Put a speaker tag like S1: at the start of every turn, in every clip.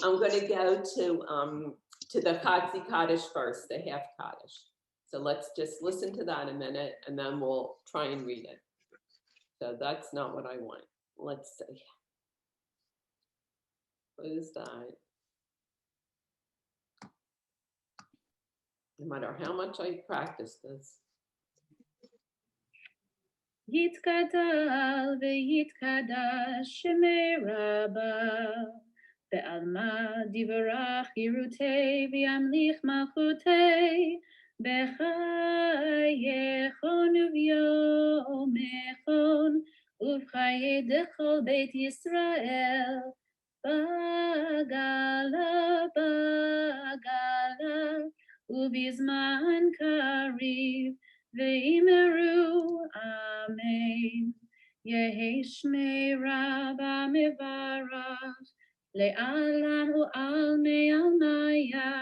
S1: I'm going to go to the Katz Kaddish first, the half Kaddish. So let's just listen to that a minute, and then we'll try and read it. So that's not what I want. Let's see. What is that? No matter how much I practice this.
S2: Yitkadal v'yitkadash shemei rabba ve'alma divarach yirutei v'yamlich malchutei b'chayechon uvyomechon uv'chaye dechol beit Yisrael bagala uvizman kariv Veimeru, Amen. Yehi Shmei Rabba Mevarach, Le'alam u'almei almaya,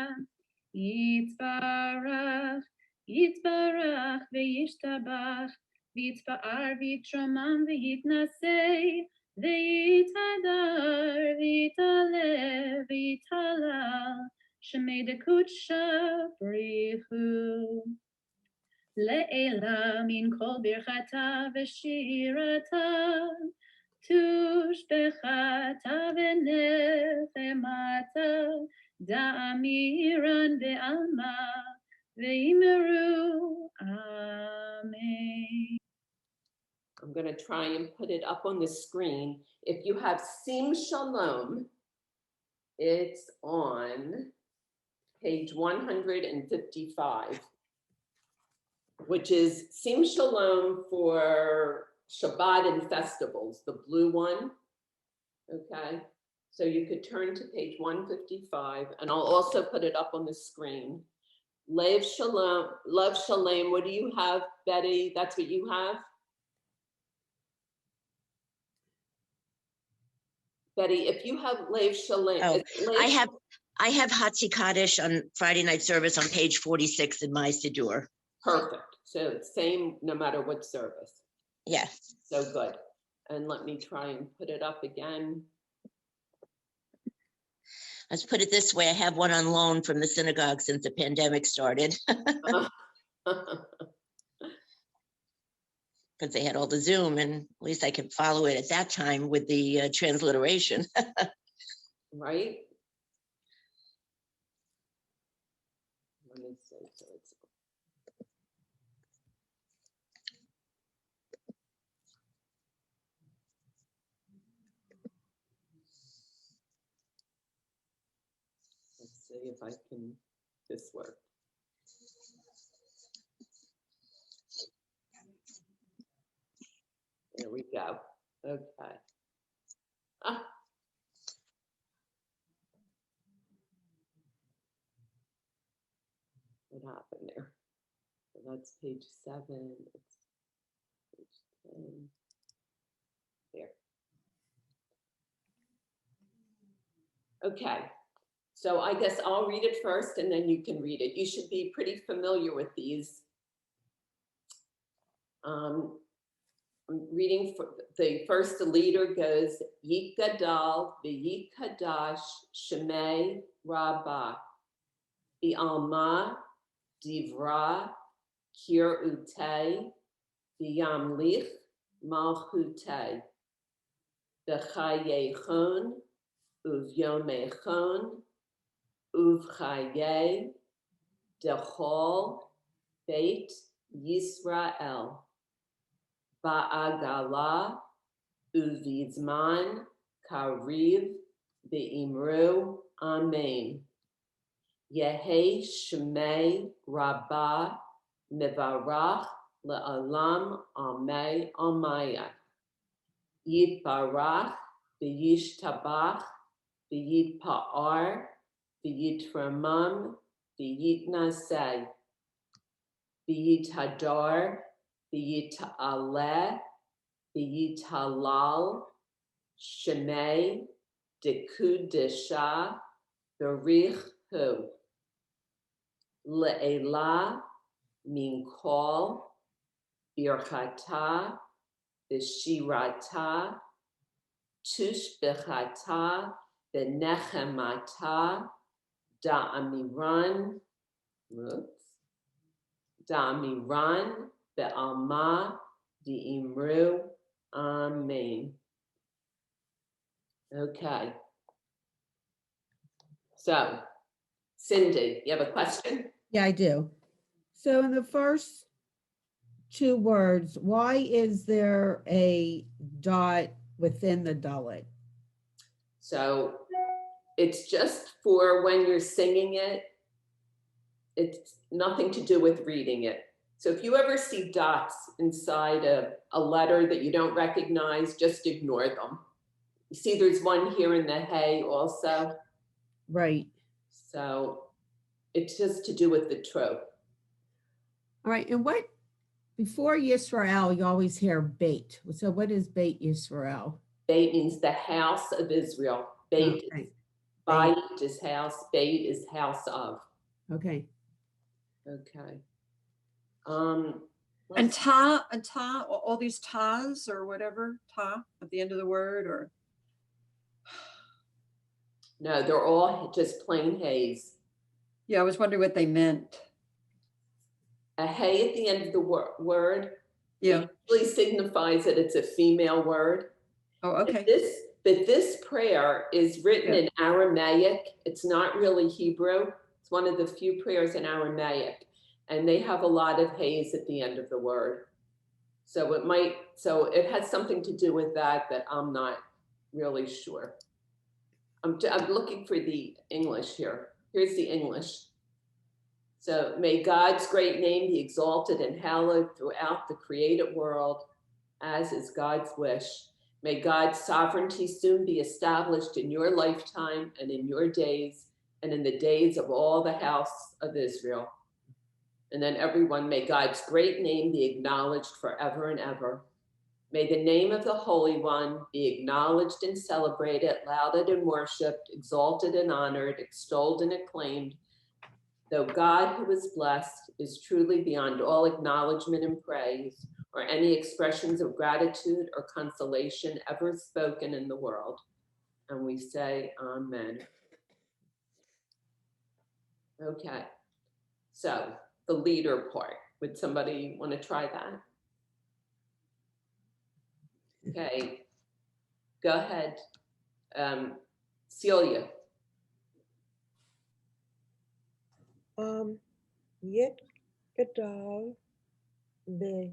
S2: Yitzbarach, Yitzbarach, Ve'yishtabach, V'yitzba'ar, V'yitromam, V'yitnasei, Ve'yitadar, V'yitaleh, V'yitalal, Shemei dekut shabrichu. Le'ela min kol birchata v'shirata tushbechata v'nechemata da'amiran ve'alma ve'imeru amen.
S1: I'm going to try and put it up on the screen. If you have Sim Shalom, it's on page 155. Which is Sim Shalom for Shabbat and festivals, the blue one. Okay, so you could turn to page 155, and I'll also put it up on the screen. Lev Shalom, Love Shalom. What do you have, Betty? That's what you have? Betty, if you have Lev Shalom.
S3: Oh, I have Hatzi Kaddish on Friday night service on page 46 in my Siddur.
S1: Perfect. So it's same no matter what service.
S3: Yes.
S1: So good. And let me try and put it up again.
S3: Let's put it this way. I have one on loan from the synagogue since the pandemic started. Because they had all the Zoom, and at least I could follow it at that time with the transliteration.
S1: Right? Let me see. So it's let's see if I can this work. There we go. Okay. Ah. What happened there? So that's page 7. It's page 10. There. Okay. So I guess I'll read it first and then you can read it. You should be pretty familiar with these. I'm reading for the first leader goes Yikadal v'Yikadash Shemei Rabbah V'alma Divra Kir Utei V'yamlich Malchutei V'chayechon Uvyomechon Uvchaye Dechol Beit Yisrael Ba'agala Uvizman Kariv Be'imru Amen. Yehi Shemei Rabbah Mevarach Le'alam Amei Amaya Yitbarach V'yishtabach V'yitpa'ar V'yitramam V'yitnaseh V'yithadar V'yita'aleh V'yitalal Shemei Dekudesha Berich Hu Le'ela Min Kol Birchata V'shirata Tushbechata Benechemata da'amiran, da'amiran be'alma di'imru. Amen. Okay. So, Cindy, you have a question?
S4: Yeah, I do. So in the first two words, why is there a dot within the dalet?
S1: So it's just for when you're singing it. It's nothing to do with reading it. So if you ever see dots inside a letter that you don't recognize, just ignore them. You see there's one here in the hay also.
S4: Right.
S1: So it's just to do with the trope.
S4: All right. And what, before Yisrael, you always hear Beit. So what is Beit Yisrael?
S1: Beit means the house of Israel. Beit,
S4: Okay.
S1: Beit is house. Beit is house of.
S4: Okay.
S1: Okay.
S5: And ta, all these tas or whatever, ta at the end of the word, or
S1: No, they're all just plain hays.
S5: yeah, I was wondering what they meant.
S1: A hay at the end of the word,
S5: Yeah.
S1: usually signifies that it's a female word.
S5: Oh, okay.
S1: But this prayer is written in Aramaic. It's not really Hebrew. It's one of the few prayers in Aramaic. And they have a lot of hays at the end of the word. So it has something to do with that I'm not really sure. I'm looking for the English here. Here's the English. So may God's great name be exalted and hallowed throughout the created world, as is God's wish. May God's sovereignty soon be established in your lifetime and in your days and in the days of all the house of Israel. And then everyone, may God's great name be acknowledged forever and ever. May the name of the Holy One be acknowledged and celebrated, lauded and worshiped, exalted and honored, extolled and acclaimed, though God, who is blessed, is truly beyond all acknowledgement and praise, or any expressions of gratitude or consolation ever spoken in the world. And we say, Amen. Okay, so the leader part. Would somebody want to try that? Okay, go ahead. Celia.
S6: Yet Gadal the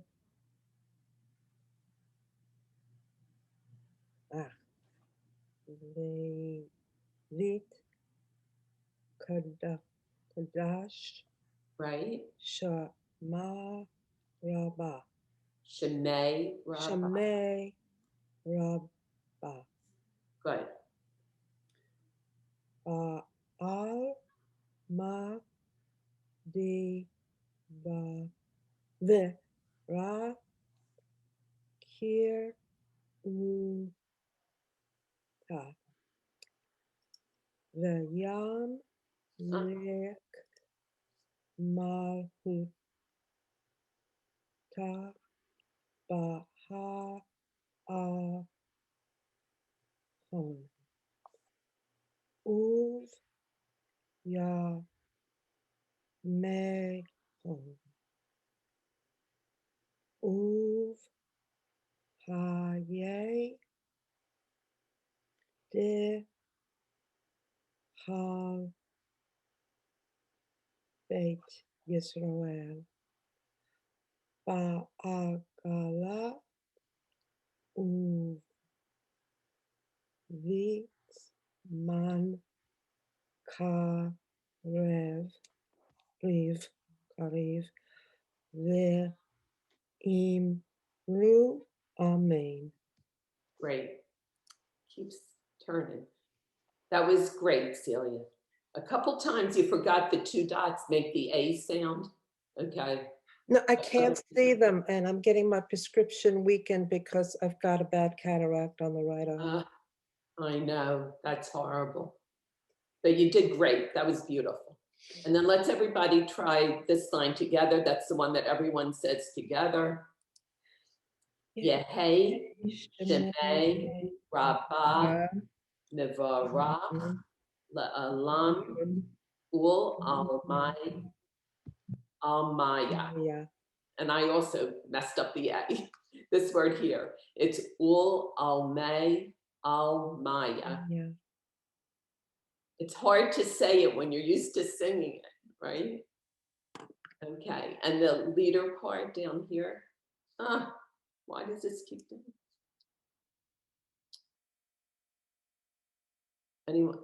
S6: Lit Kadash
S1: Right?
S6: Shama Rabba
S1: Shemay Rabba.
S6: Shamay Rabba
S1: Good.
S6: Al Ma Di Ba the Ra Kir Uta the Yam Lek Malhuta Baha Ahon Uv Ya Mehon Uv Haye De Hal Beit Yisrael Ba'agala Uv Vit Man Karev Karev the Imru Amen.
S1: Great. Keeps turning. That was great, Celia. A couple times you forgot the two dots make the A sound. Okay.
S6: No, I can't see them, and I'm getting my prescription weakened because I've got a bad cataract on the right eye.
S1: I know, that's horrible. But you did great. That was beautiful. And then let's everybody try this line together. That's the one that everyone says together. Yehei Shemei Rabbah Nevarach La'alam Ul Almaya.
S6: Yeah,
S1: And I also messed up the A. This word here, it's Ul Almaya.
S6: yeah.
S1: It's hard to say it when you're used to singing it, right? Okay, and the leader part down here. Why does this keep doing? Anyone?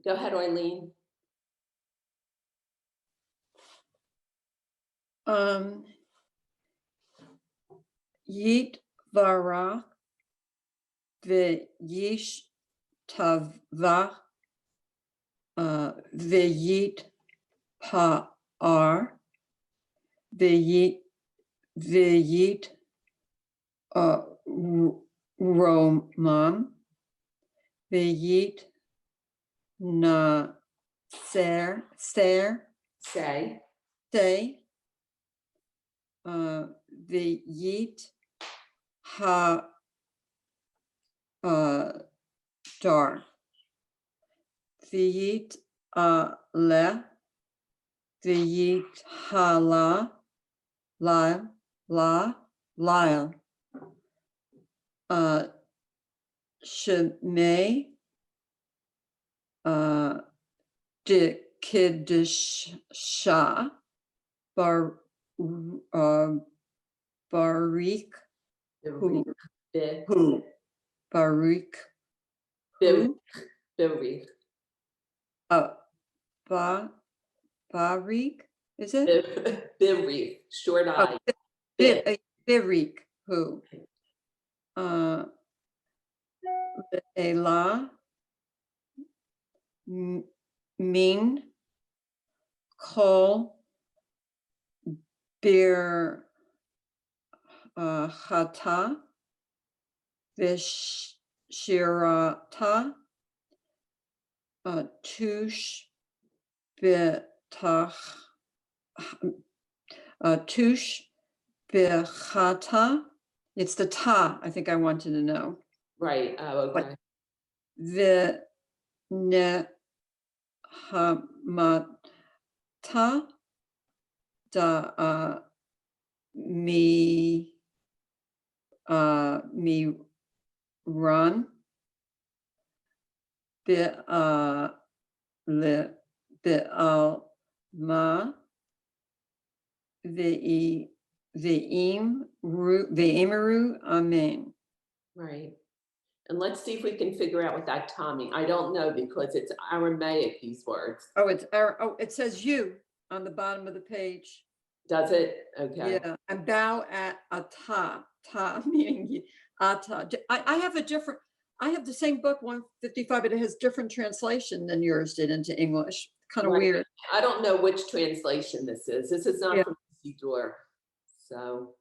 S1: Go ahead, Eileen.
S5: Yit vara ve'yish tava ve'yit pa'ar ve'yit romam ve'yit na ser
S1: Say.
S5: say ve'yit ha dar ve'yit le ve'yit hala la lyle shemay de kiddusha bar barik who barik who
S1: Birik.
S5: barik is it
S1: Birik. Short I.
S5: barik who Elah min kol bir chata v'shirata tush betach tush bechata. It's the ta, I think I wanted to know.
S1: Right. Oh, okay.
S5: V'nehamata da mi run le ma ve'imru amen.
S1: Right. And let's see if we can figure out what that Tommy. I don't know because it's Aramaic, these words.
S5: Oh, it says you on the bottom of the page.
S1: Does it? Okay.
S5: Yeah, and bow at ata, ta meaning ata. I have the same book 155, but it has different translation than yours did into English. Kind of
S1: Right.
S5: weird.
S1: I don't know which translation this is. This is not
S5: Yeah.
S1: from Siddur. So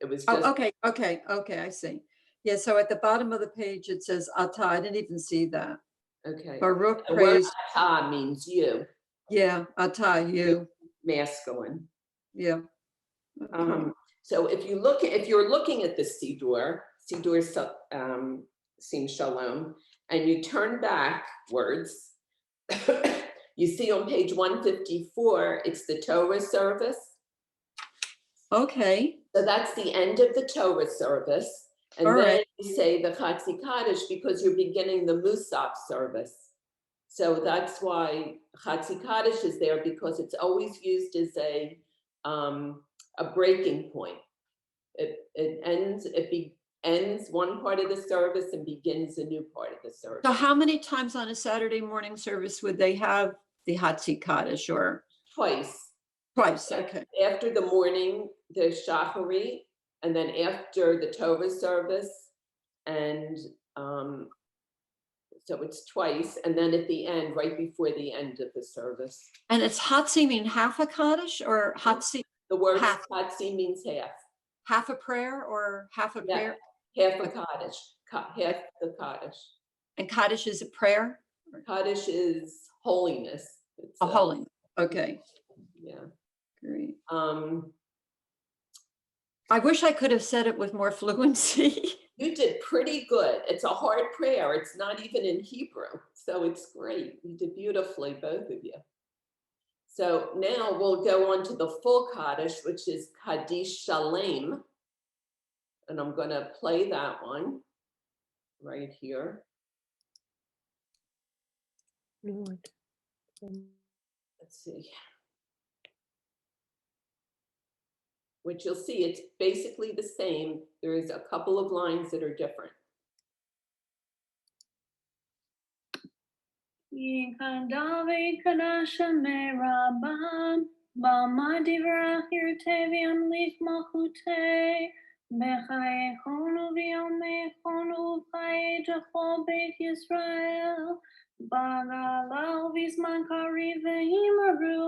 S1: it was
S5: Oh,
S1: just.
S5: okay, I see. Yeah, so at the bottom of the page, it says ata. I didn't even see that.
S1: Okay.
S5: Baruch
S1: The word
S5: praise.
S1: ata means you.
S5: Yeah, ata, you.
S1: Masculine.
S5: Yeah.
S1: So if you're looking at the Siddur Sim Shalom, and you turn backwards, you see on page 154, it's the Torah service.
S5: Okay.
S1: So that's the end of the Torah service. And
S5: All
S1: then
S5: right.
S1: you say the Chatzi Kaddish because you're beginning the Musaf service. So that's why Chatzi Kaddish is there, because it's always used as a breaking point. It ends one part of the service and begins a new part of the service.
S5: So how many times on a Saturday morning service would they have the Hatzi Kaddish, or?
S1: Twice.
S5: Okay.
S1: After the morning, the Shachari, and then after the Torah service, and so it's twice, and then at the end, right before the end of the service.
S5: And it's Hatzi mean half a Kaddish, or Hatzi?
S1: The word
S5: half.
S1: Hatzi means half.
S5: Half a prayer or half a prayer?
S1: Half a Kaddish, half the Kaddish.
S5: And Kaddish is a prayer?
S1: Kaddish is holiness. It's
S5: a holiness. Okay.
S1: Yeah.
S5: Great. I wish I could have said it with more fluency.
S1: You did pretty good. It's a hard prayer. It's not even in Hebrew. So it's great. You did beautifully, both of you. So now we'll go on to the full Kaddish, which is Kaddish Shalem. And I'm going to play that one right here.
S6: Lord.
S1: Let's see. Which you'll see, it's basically the same. There is a couple of lines that are different.
S2: Yikadavi kadasha me rabam, bama divrach yirtevi amlich malchute, bechayechonu v'yomechonu v'chaye jachol beit Yisrael, bagalal v'zman kari v'himaru,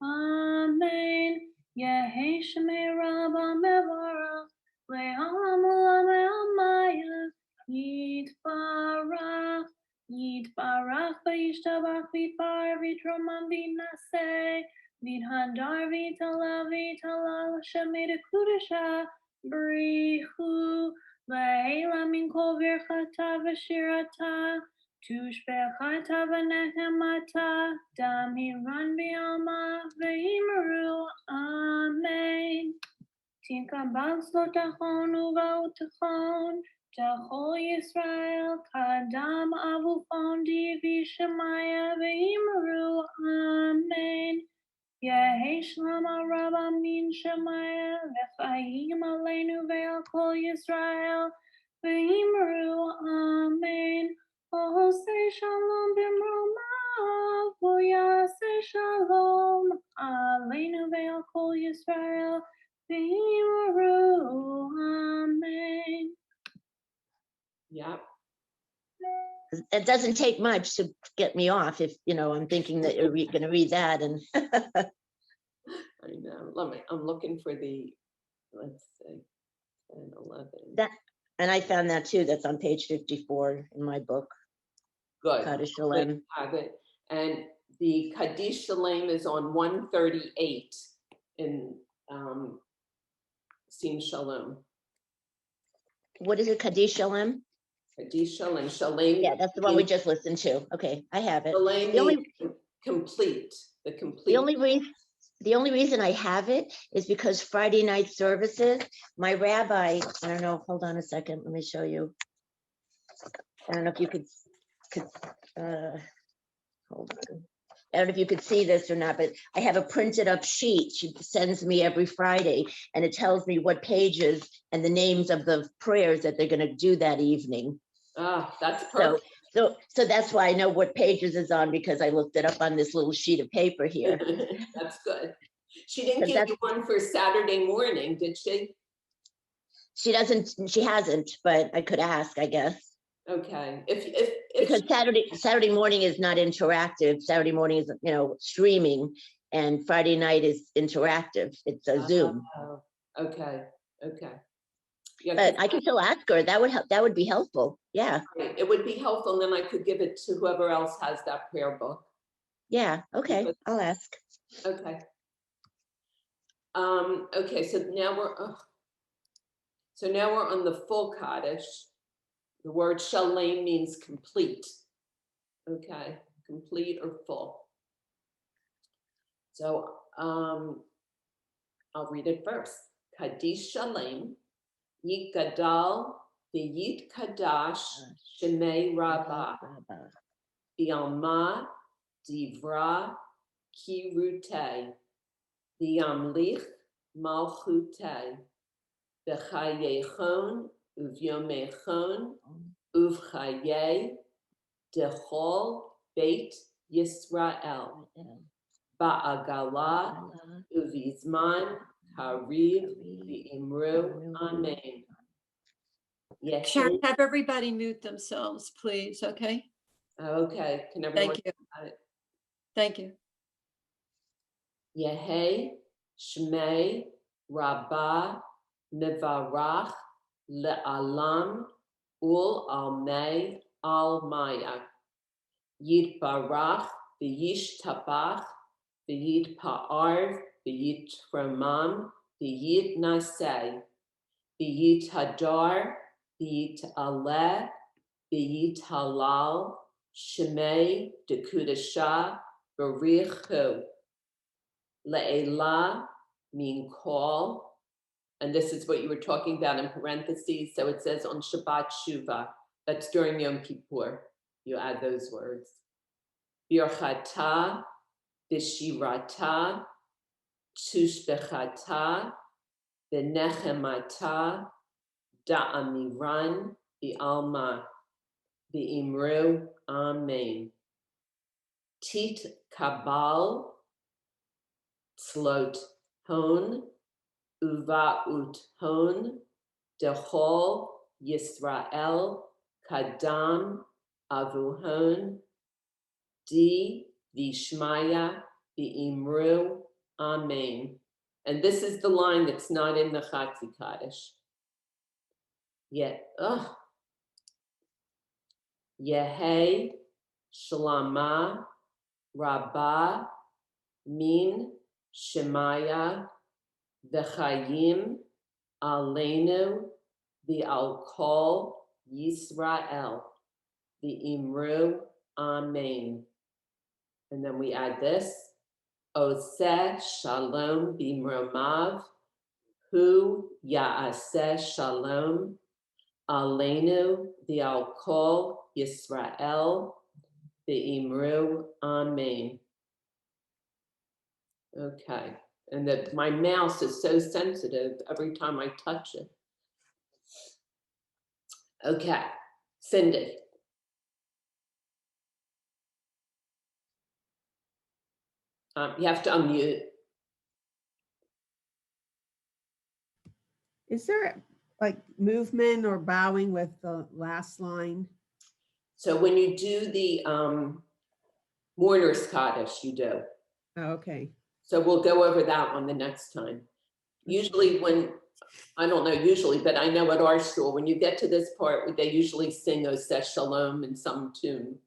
S2: amen. Yehi shemei rabam mevarach, le'olam olam le'amaya, yitbarach. Yitbarach v'yishtabach v'yitbar v'yitromam v'yinaseh v'yithadar v'yitala v'yitala l'shamei dekudesha b'richu le'ela min kol virchata v'shirata tushbechata v'nehemata dam hiran v'yalma v'yimaru amen. Tinkabal slotachon uva'utachon Jachol Yisrael kadam avufon divi shemaya v'yimaru amen. Yehi shlama rabba min shemaya v'chayim aleinu ve'al kol Yisrael v'yimaru amen. Ohosei shalom b'mromav v'yaseh shalom aleinu ve'al kol Yisrael v'yimaru amen.
S1: Yep.
S3: It doesn't take much to get me off if, I'm thinking that you're going to read that. And
S1: I know. I'm looking for the, let's see, 10, 11.
S3: And I found that too. That's on page 54 in my book.
S1: Good.
S3: Kaddish Shalem.
S1: Good. Have it. And the Kaddish Shalem is on 138 in Sim Shalom.
S3: What is it? Kaddish Shalem?
S1: Kaddish Shalem. Shalem.
S3: Yeah, that's the one we just listened to. Okay, I have it.
S1: Shalem means complete. The complete.
S3: The only reason I have it is because Friday night services, my rabbi, I don't know, hold on a second, let me show you. I don't know if you could hold on. I don't know if you could see this or not, but I have a printed up sheet she sends me every Friday, and it tells me what pages and the names of the prayers that they're going to do that evening.
S1: Ah, that's perfect.
S3: So that's why I know what pages is on, because I looked it up on this little sheet of paper here.
S1: That's good. She didn't give you one for Saturday morning, did she?
S3: She hasn't, but I could ask, I guess.
S1: Okay.
S3: Because Saturday morning is not interactive. Saturday morning is, streaming, and Friday night is interactive. It's a Zoom.
S1: Okay. Yeah,
S3: but I can still ask her. That would help. That would be helpful. Yeah.
S1: It would be helpful, and then I could give it to whoever else has that prayer book.
S3: Yeah. Okay. I'll ask.
S1: Okay. Okay. So now we're on the full Kaddish. The word shalem means complete. Okay, complete or full. So I'll read it first. Kaddish shalem, yikadal v'yit kadash shemei rabbah, v'yalma divra kirute, v'yamlich malchute, v'chayechon uvyomechon uvchaye dechol beit Yisrael ba'agala uvizman kariv v'imru amen. Yes.
S5: Sharon, have everybody mute themselves, please, okay?
S1: Okay, can everyone?
S5: Thank you. Thank you.
S1: Yehei Shmei Rabbah Mevarach Le'alam Ul Almei Almaya Yitbarach V'yishtabach V'yitpa'ar V'yitremam V'yitnaseh V'yithadar V'yit'aleh, v'yitalal, Shemei dekudasha, Barichu. Le'elah mean call. And this is what you were talking about in parentheses. So it says on Shabbat Shuvah. That's during Yom Kippur. You add those words. Birchata, Bishirata, Tushbechata, Benechemata, Da'amiran, Bi'alma, Bi'imru, Amen. Tit Kabal, Tzlot Hon, Uva'ut Hon, Dechol, Yisrael, Kadam, Avuhon, Di, Vishmaya, V'imru, Amen. And this is the line that's not in the Chatzi Kaddish. Yehei, Shalama, Rabbah, Min, Shemaya, V'chayim, Aleinu, V'al Kol Yisrael, V'imru, Amen. And then we add this, Oseh Shalom B'mromav, Hu Ya'aseh Shalom, Aleinu V'al Kol Yisrael, V'imru, Amen. Okay, and that my mouse is so sensitive every time I touch it. Okay, Cindy. You have to unmute.
S4: Is there like movement or bowing with the last line?
S1: So when you do the mourner's Kaddish, you do.
S4: Oh, okay.
S1: So we'll go over that one the next time. Usually when, I don't know usually, but I know at our school, when you get to this part, they usually sing Oseh Shalom in some tune.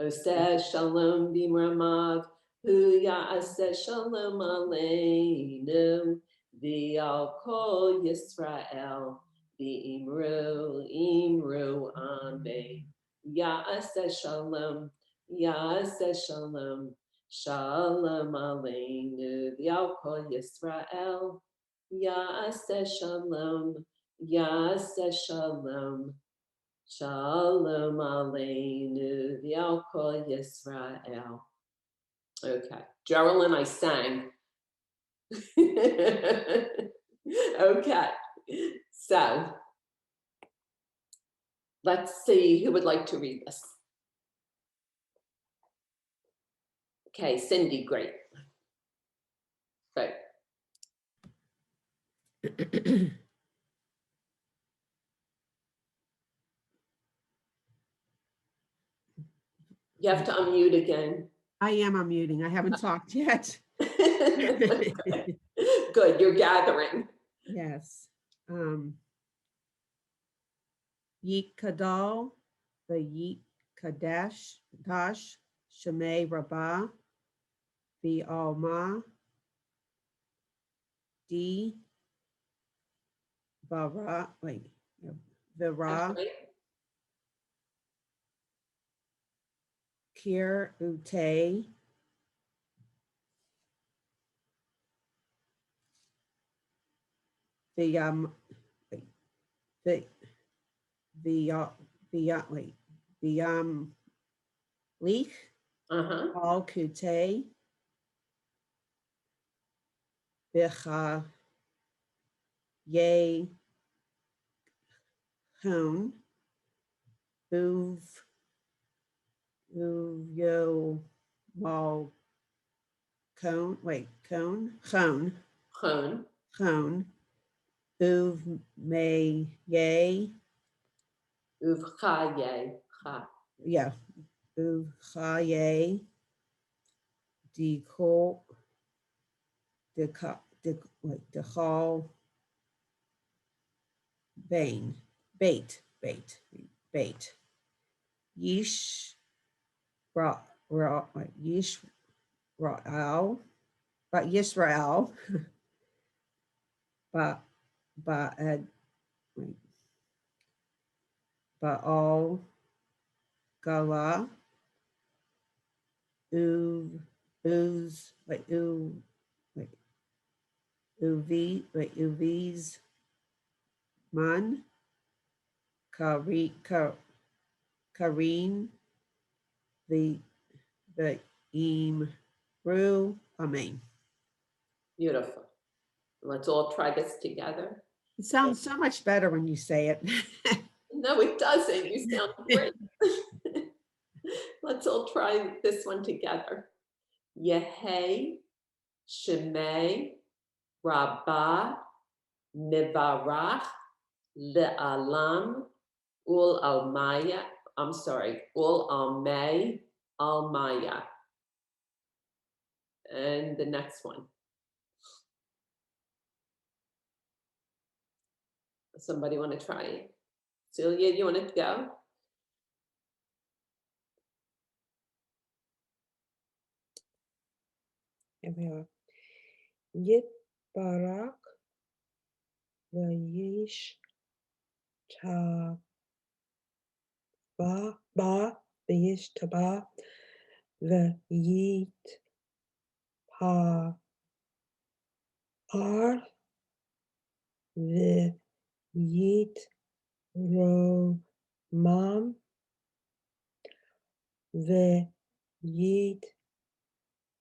S1: Oseh Shalom B'mramav, Hu Ya'aseh Shalom Aleinu, V'al Kol Yisrael, V'imru, Imru, Amen. Ya'aseh Shalom, Ya'aseh Shalom, Shalom Aleinu, V'al Kol Yisrael, Ya'aseh Shalom, Ya'aseh Shalom, Shalom Aleinu, V'al Kol Yisrael. Okay, Geraldine, I sang. Okay, so let's see who would like to read this. Okay, Cindy, great. Great. You have to unmute again.
S4: I am unmuting. I haven't talked yet.
S1: Good, you're gathering.
S4: Yes. Yit Kadal, the Yit Kadesh, Dash, Shemei Rabbah, the Alma, D, Bara, wait, Vira,
S1: That's right.
S4: Kir Ute, the Leach, Al Kute, Bicha, Ye, Hun, Uv, Yo, Mal, Cone, wait, Cone, Chone,
S1: Chon.
S4: Chone, Uv, May, Ye,
S1: Uvchaye. Cha.
S4: yeah, Uv, Chaye, Decol, Decol, Bane, Bait, Yish, Yish, Ra'al, but Yisrael, but wait, Baal, Gala, Uv, Uz, wait, U, wait, Uv, wait, Uv's, Man, Kari, Kareem, the Im, Ru, Amen.
S1: Beautiful. Let's all try this together.
S4: It sounds so much better when you say it.
S1: No, it doesn't. You sound great. Let's all try this one together. Yehei, Shemei, Rabbah, Mivarach, Le'alam, Ul Almaya. I'm sorry, Ul Almay, Almaya. And the next one. Somebody want to try it? Celia, you want to go?
S6: Here we are. Yit Barak Vayish Ta Ba Vayish Taba Vayit Pa Ar Vayit Ro Mam Vayit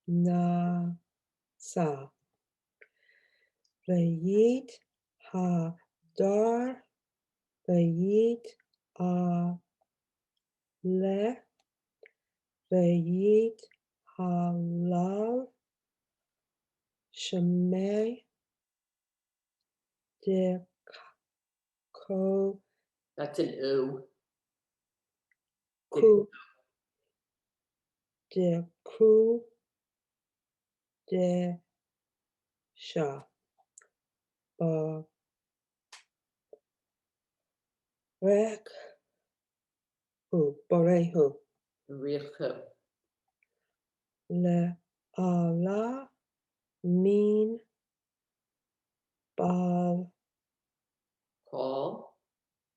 S6: Na Sa Vayit Ha Dar Vayit A Le Vayit Halal Shemay Deko
S1: That's an U.
S6: Ku Deku De Sha Barek Borehu
S1: Richu.
S6: Le Allah Min Bal
S1: Call.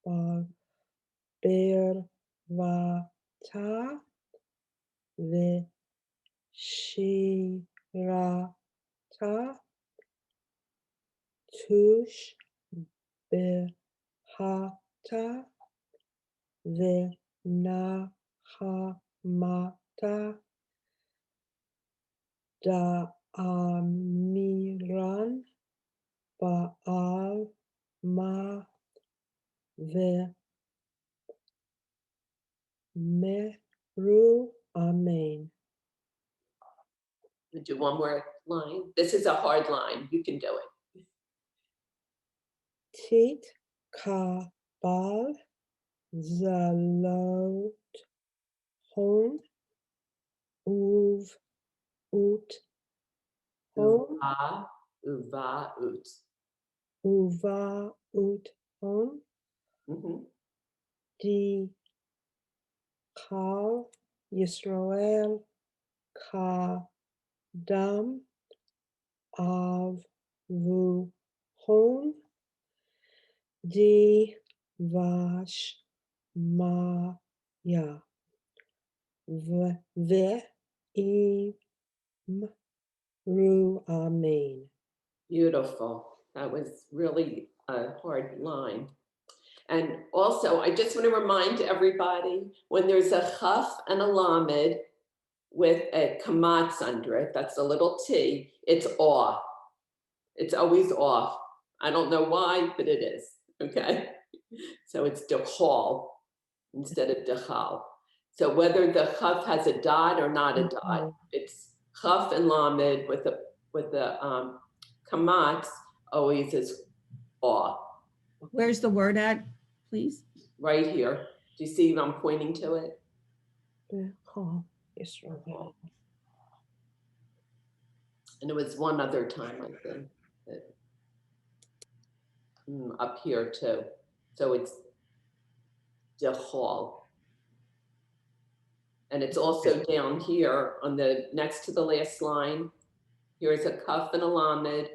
S6: Bal Ber Vata Le Shirata Tush Behata Venahamata Da Amiran Baal Ma Ve Meru Amen.
S1: We'll do one more line. This is a hard line. You can do it.
S6: Tit Kabal Zalot Hon Uv Ut Hon
S1: Uva, ut.
S6: Uva Ut Hon
S1: Mhm.
S6: Di Kal Yisrael Kadam Av Vu Hon Di Vash Maya Ve Im Ru Amen.
S1: Beautiful. That was really a hard line. And also, I just want to remind everybody, when there's a chaf and a lamed with a kamatz under it, that's a little T, it's off. It's always off. I don't know why, but it is, okay? So it's dechal instead of dechal. So whether the chaf has a dot or not a dot, it's chaf and lamed with the kamatz always is off.
S4: Where's the word at, please?
S1: Right here. Do you see I'm pointing to it?
S6: Bechol Yisrael.
S1: And it was one other time, I think, that, up here too. So it's dechal. And it's also down here on the next to the last line. Here's a kaf and a lamed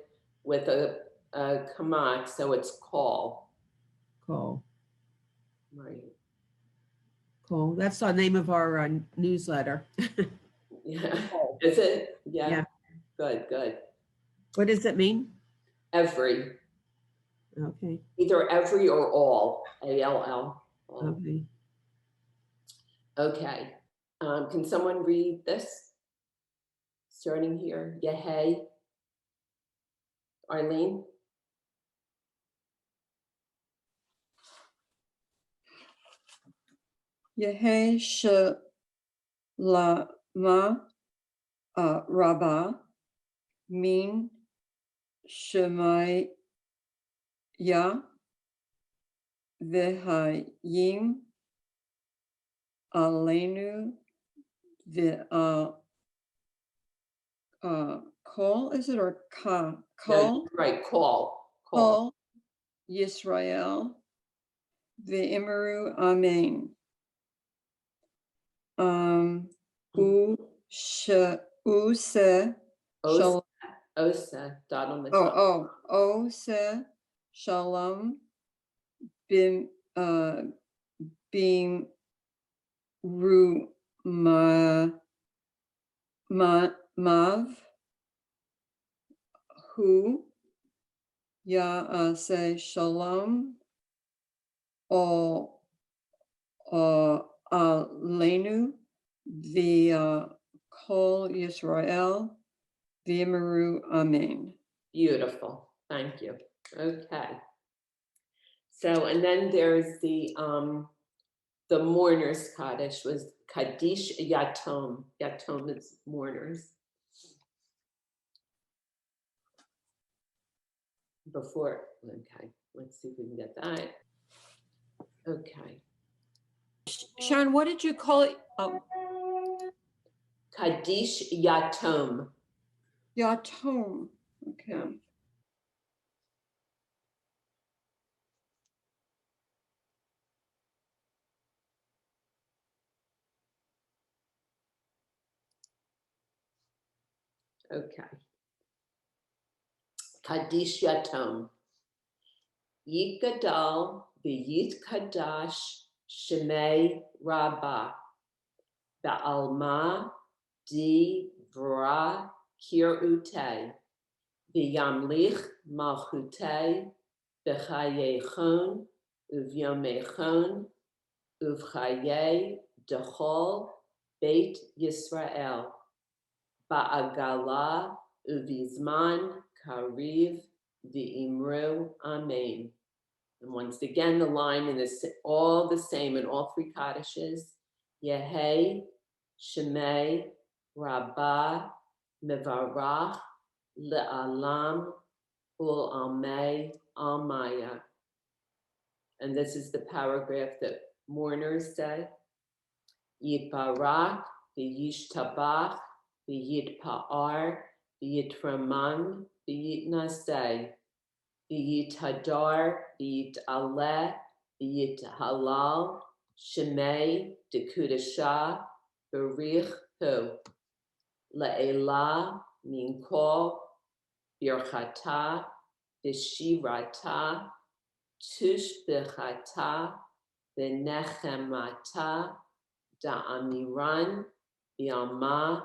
S1: with a kamat, so it's call.
S4: Call.
S1: Right.
S4: Cool. That's the name of our newsletter.
S1: Yeah,
S4: Cool.
S1: is it? Yeah.
S4: Yeah.
S1: Good, good.
S4: What does it mean?
S1: Every,
S4: Okay,
S1: either every or all, A-L-L. all.
S4: okay.
S1: Okay, can someone read this? Starting here, Yehey. Arlene?
S5: Yehe Shalama Rabbah Min Shemaya V'Hayim Aleinu Kol, is it, or Ka? Kol?
S1: Right, call.
S5: Kol Yisrael V'Imru Amen. Se Shalom.
S1: Osa, dot on the top.
S5: Se Shalom Bim Bim Ru Mav Hu Se Shalom O Aleinu the Kol Yisrael V'Imru Amen.
S1: Beautiful, thank you. Okay. So, and then there's the mourners Kaddish was Kaddish Yatom. Yatom is mourners. Before, okay, let's see if we can get that. Okay.
S5: Sharon, what did you call it?
S1: Kaddish Yatom.
S5: Yatom. Okay.
S1: Okay. Kaddish Yatom. Yit Gadal v'Yit Kadash Shemei Rabbah Ba'alma Di Vra Kirute V'Yamlich Malchute B'Chayechon Uvyomechon Uvchaye Dechol Beit Yisrael Ba'agala Uvizman Kariv V'Imru Amen. And once again, the line is all the same in all three Kaddishes. Yehei, Shemei, Rabbah, Mevarach, Le'alam, Ul Almei, Almaya. And this is the paragraph that mourners say. Yitbarak, V'yishtabach, V'yitpa'ar, V'yitraman, V'yitnaseh. V'yit hadar, v'yit aleh, v'yit halal, shemei, dekudashah, berich hu, le'elah, min kol, birchata, b'shirata, tush b'chata, b'nechemata, da'amiran, b'yama,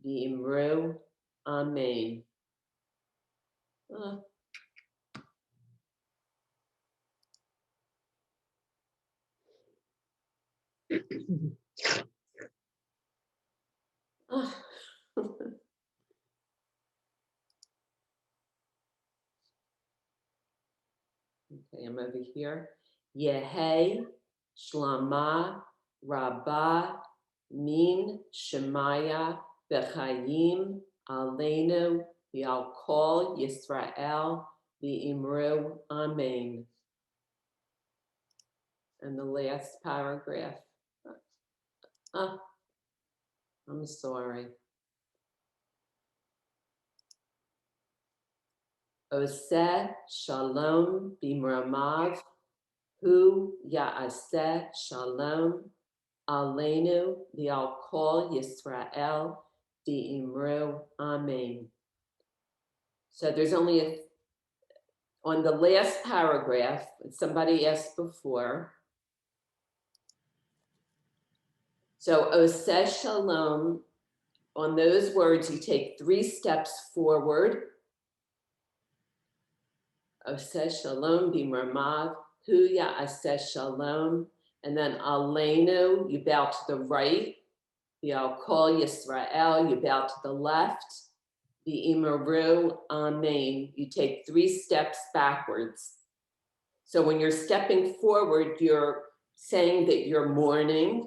S1: b'imru, amen. Okay, I'm over here. Yehei, Shlama, Rabbah, Min, Shemaya, Bechayim, Aleinu, V'al Kol Yisrael, V'imru, Amen. And the last paragraph. I'm sorry. Oseh Shalom B'mramav, Hu Ya'aseh Shalom, Aleinu V'al Kol Yisrael V'imru Amen. So there's only on the last paragraph, somebody asked before, So Oseh Shalom, on those words, you take 3 steps forward. Oseh Shalom b'marmav, hu ya'aseh shalom. And then Aleinu, you bow to the right. Kol Yisrael, you bow to the left. V'imaru, amen. You take 3 steps backwards. So when you're stepping forward, you're saying that you're mourning.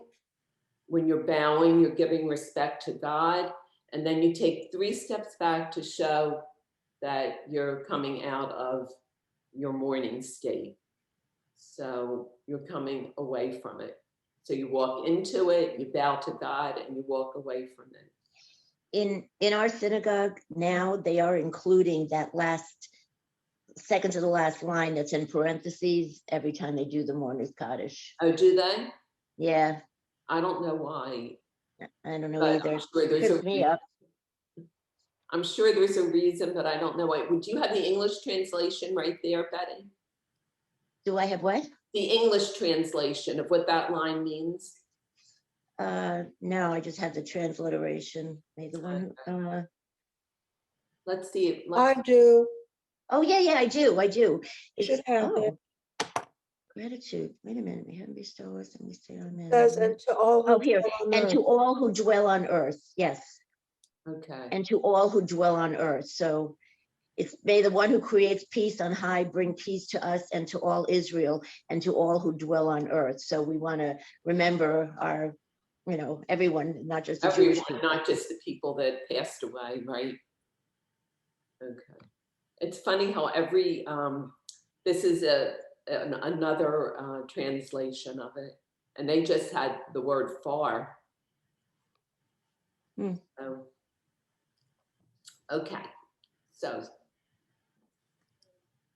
S1: When you're bowing, you're giving respect to God. And then you take 3 steps back to show that you're coming out of your mourning state. So you're coming away from it. So you walk into it, you bow to God, and you walk away from it.
S3: In our synagogue now, they are including that last, second to the last line that's in parentheses every time they do the mourner's Kaddish.
S1: Oh, do they?
S3: Yeah,
S1: I don't know why.
S3: I don't know
S1: But
S3: either.
S1: I'm sure there's
S3: Tripped me up.
S1: I'm sure there's a reason, but I don't know why. Would you have the English translation right there, Betty?
S3: Do I have what?
S1: The English translation of what that line means?
S3: No, I just have the transliteration. May the one,
S1: Let's see.
S6: I do.
S3: oh yeah, I do. It's,
S6: Should have it.
S3: Gratitude. Wait a minute. May heaven bestow us and we stay on men.
S6: Says, and to all who
S3: Oh, here.
S6: dwell on
S3: And to
S6: earth.
S3: all who dwell on earth. Yes.
S1: Okay.
S3: And to all who dwell on earth. So it's may the one who creates peace on high bring peace to us and to all Israel and to all who dwell on earth. So we want to remember our, everyone, not just the Jewish
S1: Everyone,
S3: people.
S1: not just the people that passed away, right? Okay. It's funny how every, this is another translation of it, and they just had the word far. So, okay, so.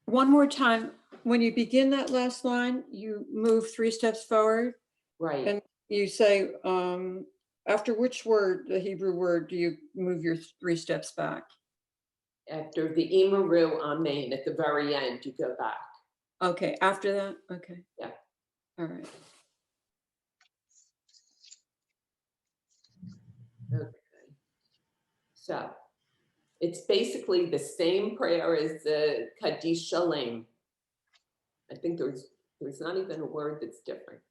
S5: One more time, when you begin that last line, you move 3 steps forward.
S1: Right.
S5: And you say, after which word, the Hebrew word, do you move your 3 steps back?
S1: After the Imaru Amen, at the very end, you go back.
S5: Okay, after that? Okay.
S1: Yeah.
S5: All right.
S1: Okay. So it's basically the same prayer as the Kaddish Shalem. I think there's not even a word that's different.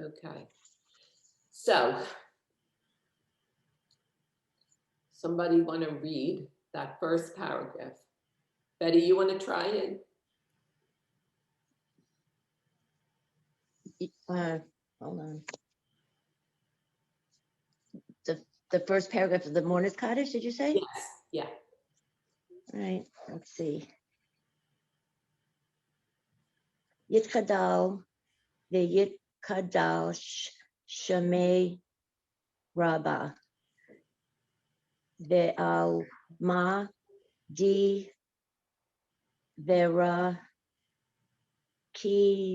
S1: Okay. So somebody want to read that first paragraph? Betty, you want to try it?
S3: Hold on. The first paragraph of the mourner's Kaddish, did you say?
S1: Yes. Yeah.
S3: All right, let's see. Yitkadal ve'yitkadal shemei Rabbah ve'al ma di vera kirute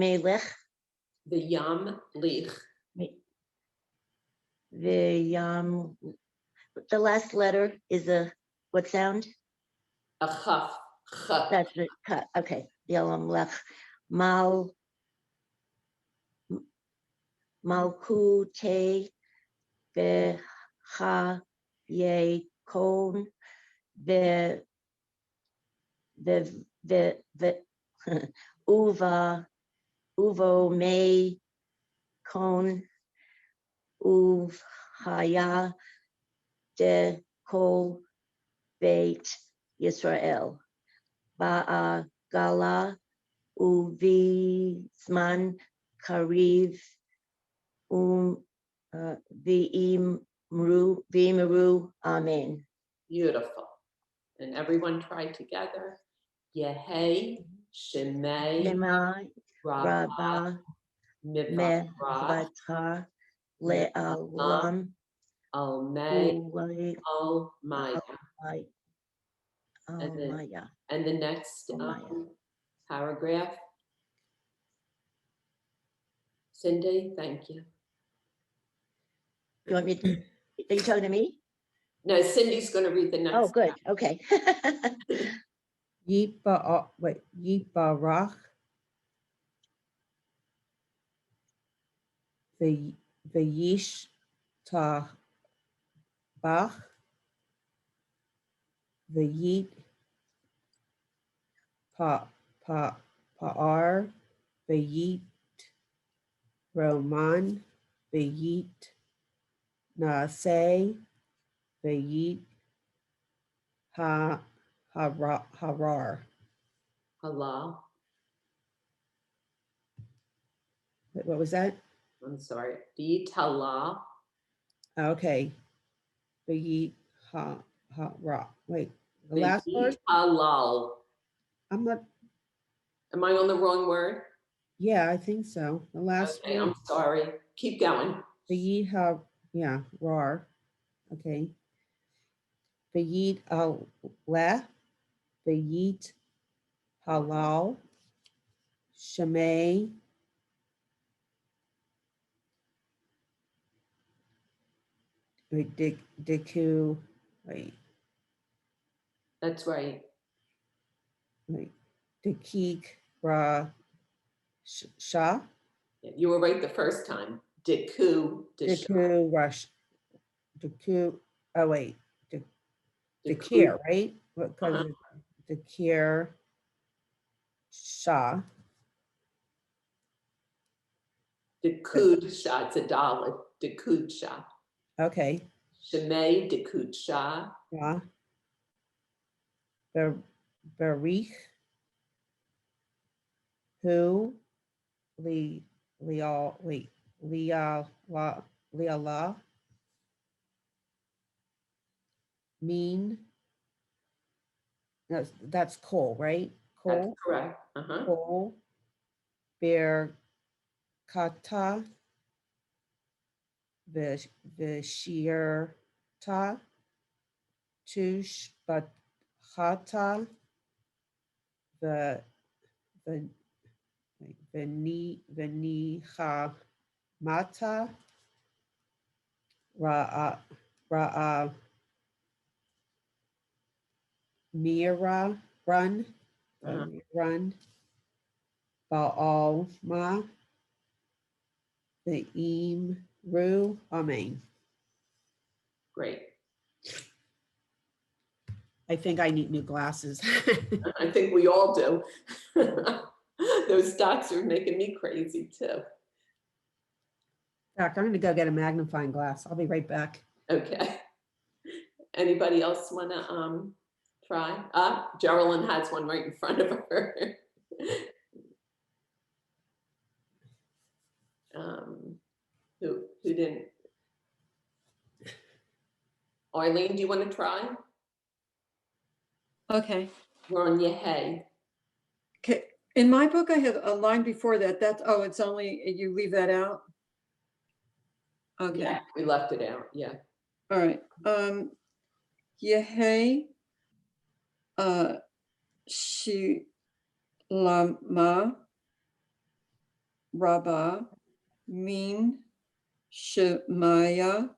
S3: melech
S1: The Yam Lich.
S3: The last letter is what sound?
S1: A chaf. Chaf.
S3: That's the cut. Okay. Yalam lech malkute vecha yekon ve uvo me kon haya de kol beit Yisrael ba'agala uvizman kariv v'imru amen.
S1: Beautiful. And everyone try together. Yehei Shemei Rabbah
S3: Rabba
S1: Mivatrach
S3: mevatar le'alam
S1: Almei Almaya.
S3: Almaya.
S1: And the next paragraph. Cindy, thank you.
S3: You want me to, are you talking to me?
S1: No, Cindy's going to read the next.
S3: Oh, good, okay.
S4: Yiparach. V'yish ta bach. V'yit pa'ar. V'yit roman. V'yit na'aseh. V'yit harar.
S1: Halal.
S4: What was that?
S1: I'm sorry. V'yit halal.
S4: Okay. V'yit ra. Wait, the last word?
S1: V'yit halal.
S4: I'm not,
S1: Am I on the wrong word?
S4: yeah, I think so. The last
S1: Okay,
S4: word.
S1: I'm sorry. Keep going.
S4: V'yit yeah, rar. Okay. V'yit leh. V'yit halal. Shemay. Wait, diku. Wait,
S1: That's right.
S4: Dikik ra sha.
S1: You were right the first time. Diku.
S4: Diku rush. Diku. Oh wait.
S1: Diku.
S4: Dikir, right? Because
S1: Uh-huh.
S4: Dikir sha.
S1: Dikud shah. It's a dalit. Dikud shah.
S4: Okay.
S1: Shemay dikud shah.
S4: Yeah. Barich. Who? Leal. Wait. Leala. Mean. That's Cole, right?
S1: That's
S4: Cole.
S1: correct. Uh-huh.
S4: Cole. Bear kata. Vishirta. Tush bathata. The Veniha mata. Ra'a mira run.
S1: Uh-huh.
S4: Run. Baal ma. Ve'im ru. Amen.
S1: Great.
S4: I think I need new glasses.
S1: I think we all do. Those dots are making me crazy too.
S4: Doc, I'm gonna go get a magnifying glass. I'll be right back.
S1: Okay. Anybody else want to try? Geraldine has one right in front of her. Who didn't? Eileen, do you want to try?
S5: Okay.
S1: We're on Yehey.
S5: Okay. In my book, I have a line before that. That's, oh, it's only, you leave that out? Okay.
S1: Yeah, we left it out. Yeah.
S5: All right. Yehey Shilama Rabba Min Shemaya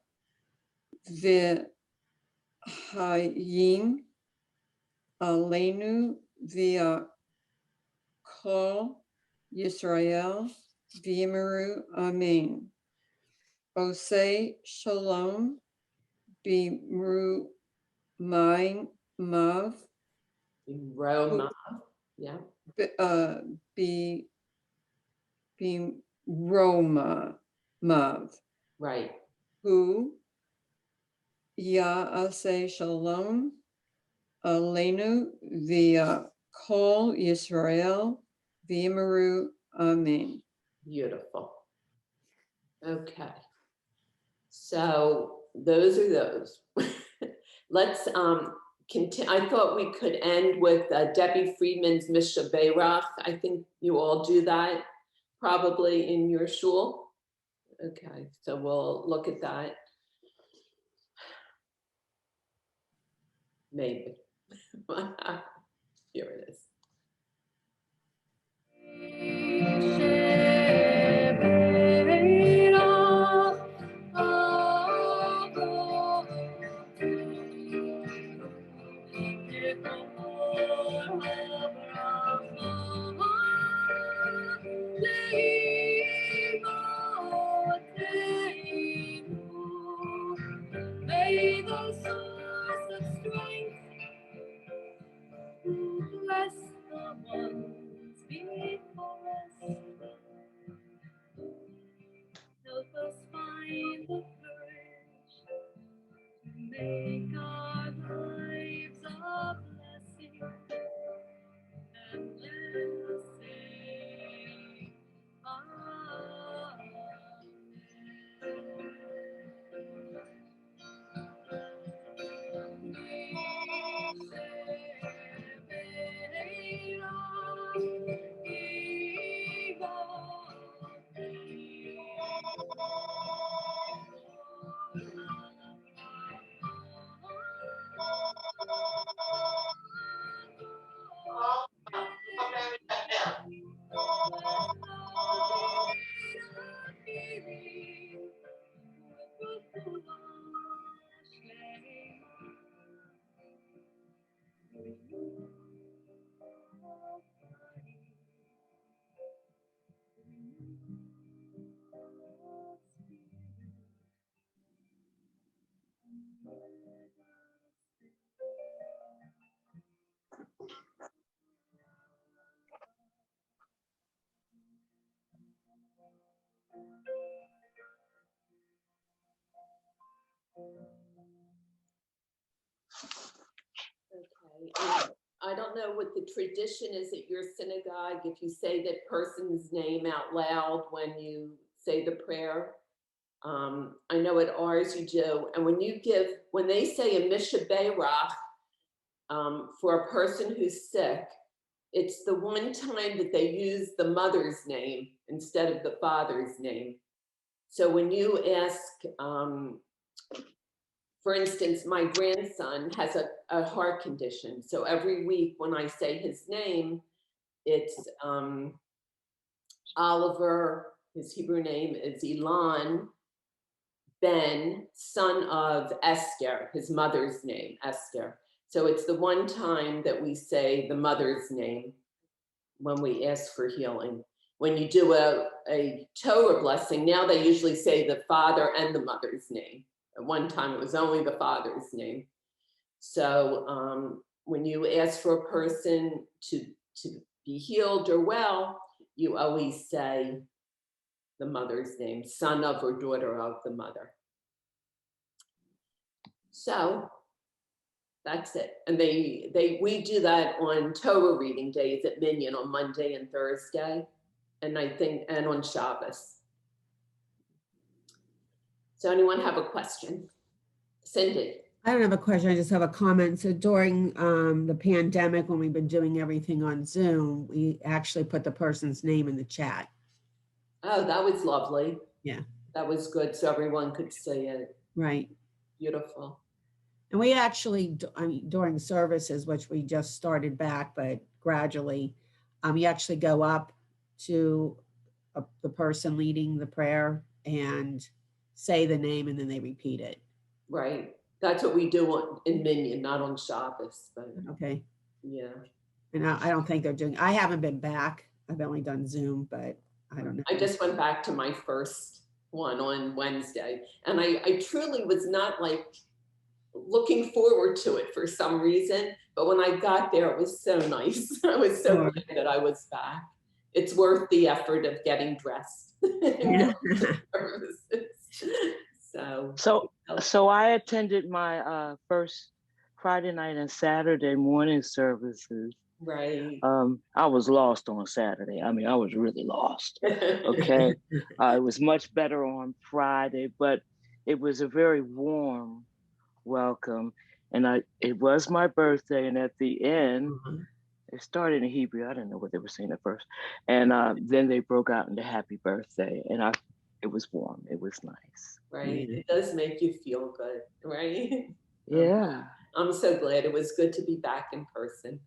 S5: V'Hayim Aleinu Via Kol Yisrael V'Yimeru Amen. Osei Shalom B'Mru Main Mav
S1: Roma. Yeah.
S5: Be Roma Mav,
S1: Right.
S5: who Ya'aseh Shalom Aleinu via Kol Yisrael V'Yimeru Amen.
S1: Beautiful. Okay. So those are those. Let's continue. I thought we could end with Debbie Friedman's Misha Beirach. I think you all do that probably in your shul. Okay, so we'll look at that. Maybe. Here it is.
S2: May the source of strength bless the ones before us. Help us find the courage to make our lives a blessing and then say
S1: Okay. I don't know what the tradition is at your synagogue, if you say that person's name out loud when you say the prayer. I know at ours you do. And when they say a mishaberach for a person who's sick, it's the one time that they use the mother's name instead of the father's name. So when you ask, for instance, my grandson has a heart condition. So every week when I say his name, it's Oliver, his Hebrew name is Elon Ben, son of Esther, his mother's name, Esther. So it's the one time that we say the mother's name when we ask for healing. When you do a Torah blessing, now they usually say the father and the mother's name. At one time, it was only the father's name. So when you ask for a person to be healed or well, you always say the mother's name, son of or daughter of the mother. So that's it. And we do that on Torah reading days at Minyan on Monday and Thursday, and and on Shabbos. So anyone have a question? Cindy.
S4: I don't have a question. I just have a comment. So during the pandemic, when we've been doing everything on Zoom, we actually put the person's name in the chat.
S1: Oh, that was lovely.
S4: Yeah.
S1: That was good. So everyone could see it.
S4: Right.
S1: Beautiful.
S4: And we actually, during services, which we just started back, but gradually, you actually go up to the person leading the prayer and say the name, and then they repeat it.
S1: Right. That's what we do in Minyan, not on Shabbos. But
S4: okay.
S1: Yeah.
S4: And I don't think they're doing, I haven't been back. I've only done Zoom, but I don't know.
S1: I just went back to my first one on Wednesday, and I truly was not like looking forward to it for some reason. But when I got there, it was so nice. I was so glad that I was back. It's worth the effort of getting dressed.
S4: Yeah.
S7: So I attended my first Friday night and Saturday morning services.
S1: Right.
S7: I was lost on Saturday. I mean, I was really lost. Okay. It was much better on Friday, but it was a very warm welcome. And it was my birthday. And at the end, it started in Hebrew. I didn't know what they were saying at first. And then they broke out into happy birthday. And it was warm. It was nice.
S1: Right. It does make you feel good, right?
S7: Yeah.
S1: I'm so glad. It was good to be back in person.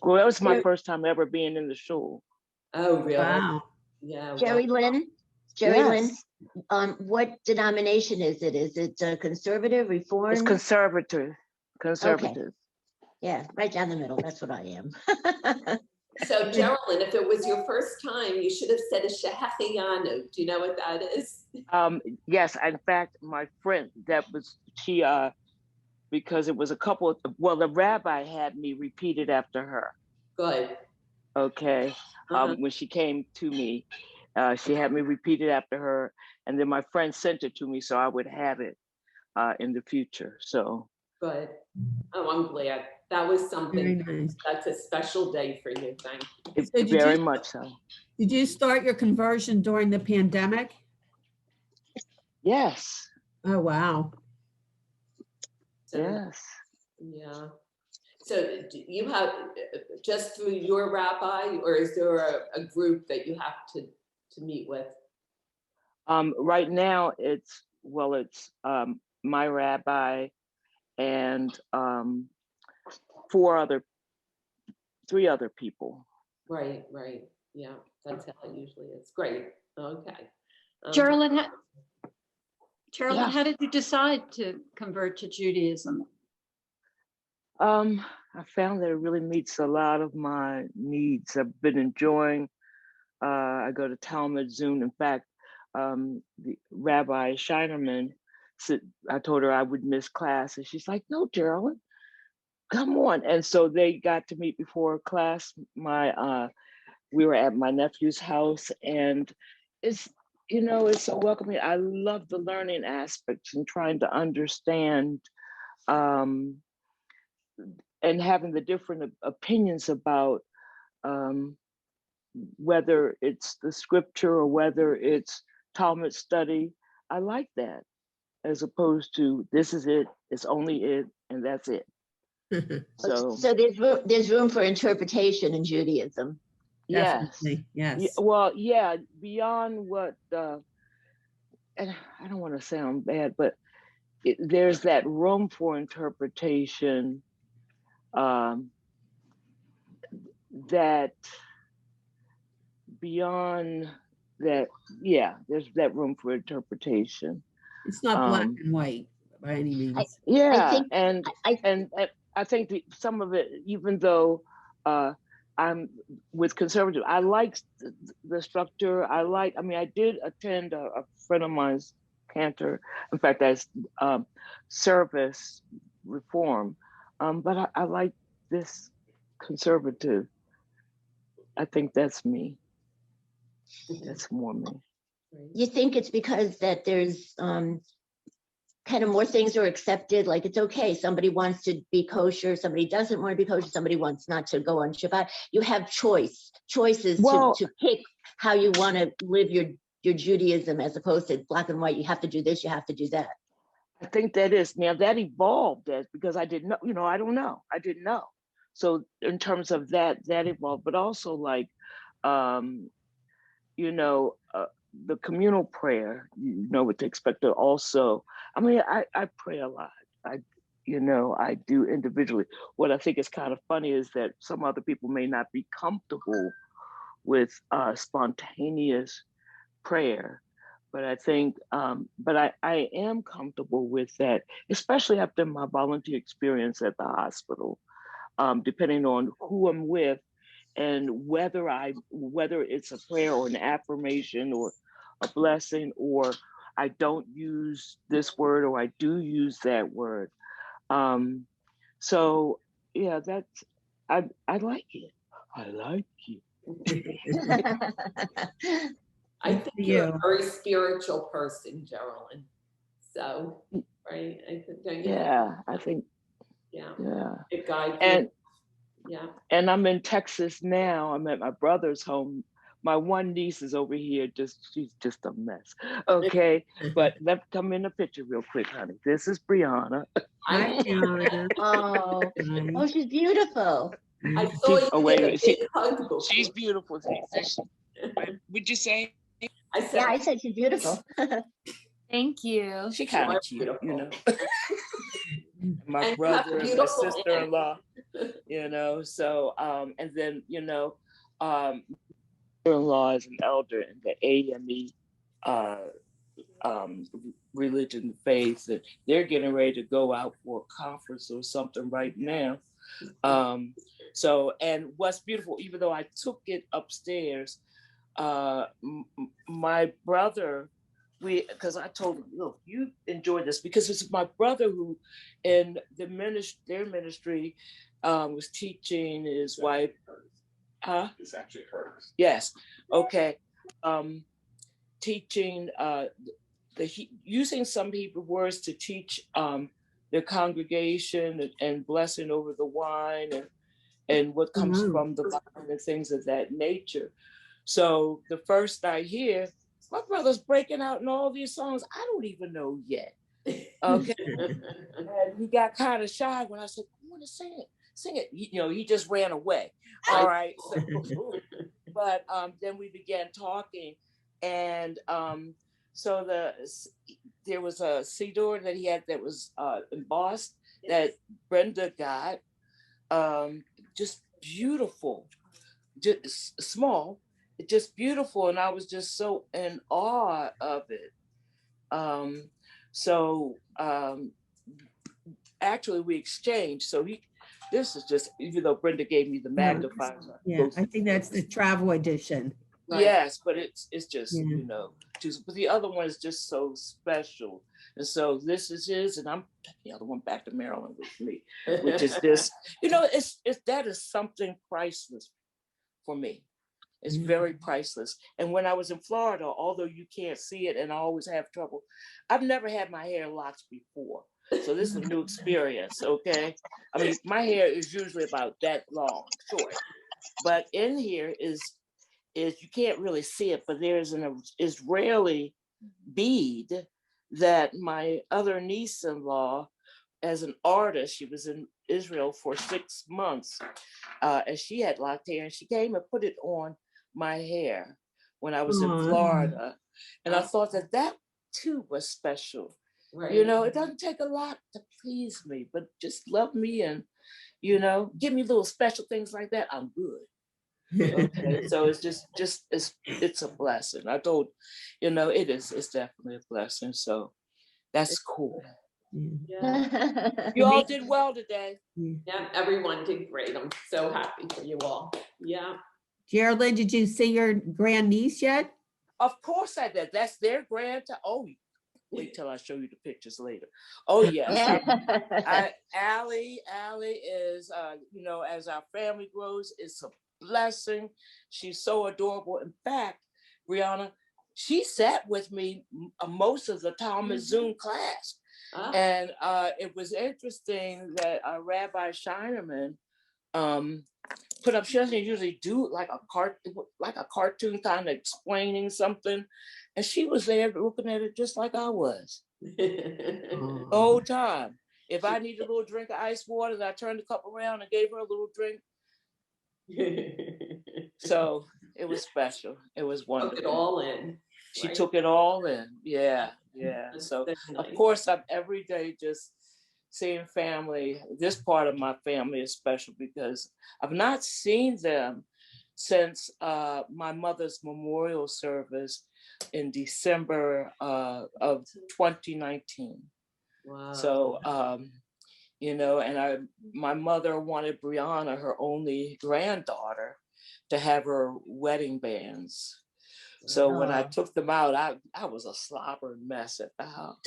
S7: Well, that was my first time ever being in the show.
S1: Oh, really?
S4: Wow.
S1: Yeah.
S3: Jerry Lynn,
S7: Yes.
S3: Lynn, what denomination is it? Is it conservative, reform?
S7: It's conservative. Conservative.
S3: Yeah, right down the middle. That's what I am.
S1: So Geraldine, if it was your first time, you should have said a Shehecheyanu. Do you know what that is?
S7: Yes, in fact, my friend she because it was a couple, well, the rabbi had me repeat it after her.
S1: Good.
S7: Okay.
S1: Uh-huh.
S7: When she came to me, she had me repeat it after her, and then my friend sent it to me so I would have it in the future. So
S1: Good. Oh, I'm glad. That was
S4: Very
S1: something.
S4: nice.
S1: That's a special day for you. Thank you.
S4: So
S7: very much so.
S4: Did you start your conversion during the pandemic?
S7: Yes.
S4: Oh, wow.
S1: So,
S7: Yes.
S1: yeah. So do you have just through your rabbi, or is there a group that you have to meet with?
S7: Right now, it's my rabbi and three other people.
S1: Right, right. Yeah, that's how it usually is. Great. Okay.
S5: Geraldine, Geraldine,
S7: Yeah.
S5: how did you decide to convert to Judaism?
S7: I found that it really meets a lot of my needs. I've been enjoying. I go to Talmud Zoom. In fact, the Rabbi Shinerman said, I told her I would miss class, and she's like, "No, Geraldine, come on." And so they got to meet before class. We were at my nephew's house, and it's it's so welcoming. I love the learning aspects and trying to understand and having the different opinions about whether it's the scripture or whether it's Talmud study. I like that, as opposed to this is it, it's only it, and that's it. So
S3: So there's room for interpretation in Judaism.
S7: yes.
S4: Definitely, yes.
S7: Well, yeah, beyond what, and I don't want to sound bad, but there's that room for interpretation that beyond that, yeah, there's that room for interpretation.
S4: It's not black and white by any means.
S3: I
S7: Yeah,
S3: think
S7: and I think some of it, even though I'm with conservative, I like the structure. I mean, I did attend a friend of mine's cantor. In fact, that's service reform, but I like this conservative. I think that's me. That's more me.
S3: you think it's because that there's kind of more things are accepted, like it's okay, somebody wants to be kosher, somebody doesn't want to be kosher, somebody wants not to go on Shabbat. You have choices
S7: Well,
S3: to pick how you want to live your Judaism, as opposed to black and white. You have to do this, you have to do that.
S7: I think that is, now that evolved as because I didn't know, I don't know. I didn't know. So in terms of that evolved, but also like, the communal prayer, what to expect to also, I mean, I pray a lot. I do individually. What I think is kind of funny is that some other people may not be comfortable with spontaneous prayer. But I think, but I am comfortable with that, especially after my volunteer experience at the hospital, depending on who I'm with and whether it's a prayer or an affirmation or a blessing, or I don't use this word or I do use that word. So yeah, I like it. I like it.
S1: I think you're a very spiritual person, Geraldine. So, right? I think, don't you?
S7: Yeah, I think.
S1: Yeah.
S7: Yeah.
S1: It guides
S7: And
S1: you. Yeah.
S7: and I'm in Texas now. I'm at my brother's home. My one niece is over here. She's just a mess. Okay, but let's come in the picture real quick, honey. This is Brianna.
S4: Hi, Sharon.
S3: Oh, she's beautiful.
S1: I saw you
S7: wait,
S1: give a
S7: wait,
S1: big hug before.
S7: she's beautiful. Would you say?
S1: I said,
S3: Yeah, I said she's beautiful.
S2: Thank you.
S7: She kind of cute, My
S1: And you have
S7: brother and my
S1: beautiful
S7: sister-in-law, So, and then sister-in-law is an elder in the AME religion faith, and they're getting ready to go out for a conference or something right now. So, and what's beautiful, even though I took it upstairs, my brother, because I told him, look, you enjoy this, because it's my brother who, in their ministry, was teaching his wife. Huh? It's actually hers. Yes. Okay. Teaching using some Hebrew words to teach their congregation and blessing over the wine and what comes from the vine and things of that nature. So the first I hear, my brother's breaking out in all these songs I don't even know yet. Okay. And he got kind of shy when I said, I want to sing it. Sing it. He just ran away. All right. But then we began talking, and so there was a siddur that he had that was embossed that Brenda got, just beautiful, just small, just beautiful, and I was just so in awe of it. Actually, we exchanged. So this is just, even though Brenda gave me the magnifier.
S4: Yeah, I think that's the travel edition.
S1: Right.
S7: Yes, but it's just,
S4: Yeah.
S7: but the other one is just so special. And so this is his, and I'm taking the other one back to Maryland with me, which is this, that is something priceless for me. It's very priceless. And when I was in Florida, although you can't see it and I always have trouble, I've never had my hair locked before. So this is a new experience, okay? I mean, my hair is usually about that long, short. But in here is you can't really see it, but there's an Israeli bead that my other niece-in-law, as an artist, she was in Israel for 6 months, and she had locked hair, and she came and put it on my hair when I was in Florida. And I thought that too was special. Right. It doesn't take a lot to please me, but just love me and, give me little special things like that. I'm good. Okay, so it's it's a blessing. I told, it's definitely a blessing. So that's cool.
S1: Yeah.
S7: You all did well today.
S1: Yeah, everyone did great. I'm so happy for you all. Yeah.
S4: Geraldine, did you see your grandniece yet?
S7: Of course I did. That's their oh, wait till I show you the pictures later. Oh yes. Allie is, as our family grows, it's a blessing. She's so adorable. In fact, Brianna, she sat with me most of the time in Zoom class. And it was interesting that Rabbi Shinerman put up, she doesn't usually do like a cartoon kind of explaining something. And she was there looking at it just like I was. The whole time. If I needed a little drink of ice water, I turned the cup around and gave her a little drink. So it was special. It was wonderful.
S1: Took it all in.
S7: She took it all in. Yeah. So of course I'm every day just seeing family. This part of my family is special because I've not seen them since my mother's memorial service in December of 2019. Wow. So, and my mother wanted Brianna, her only granddaughter, to have her wedding bands. So when I took them out, I was a slobbering mess at the house.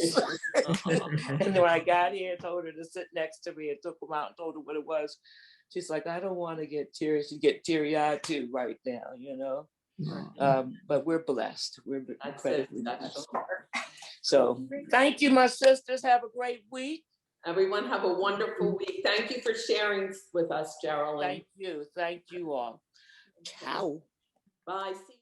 S7: And then when I got here and told her to sit next to me and took them out and told her what it was, she's like, I don't want to get teary. She get teary-eyed too right now, but we're blessed. We're incredibly blessed. So thank you, my sisters. Have a great week.
S1: Everyone have a wonderful week. Thank you for sharing with us, Geraldine.
S7: Thank you all. Ciao.
S1: Bye. See you.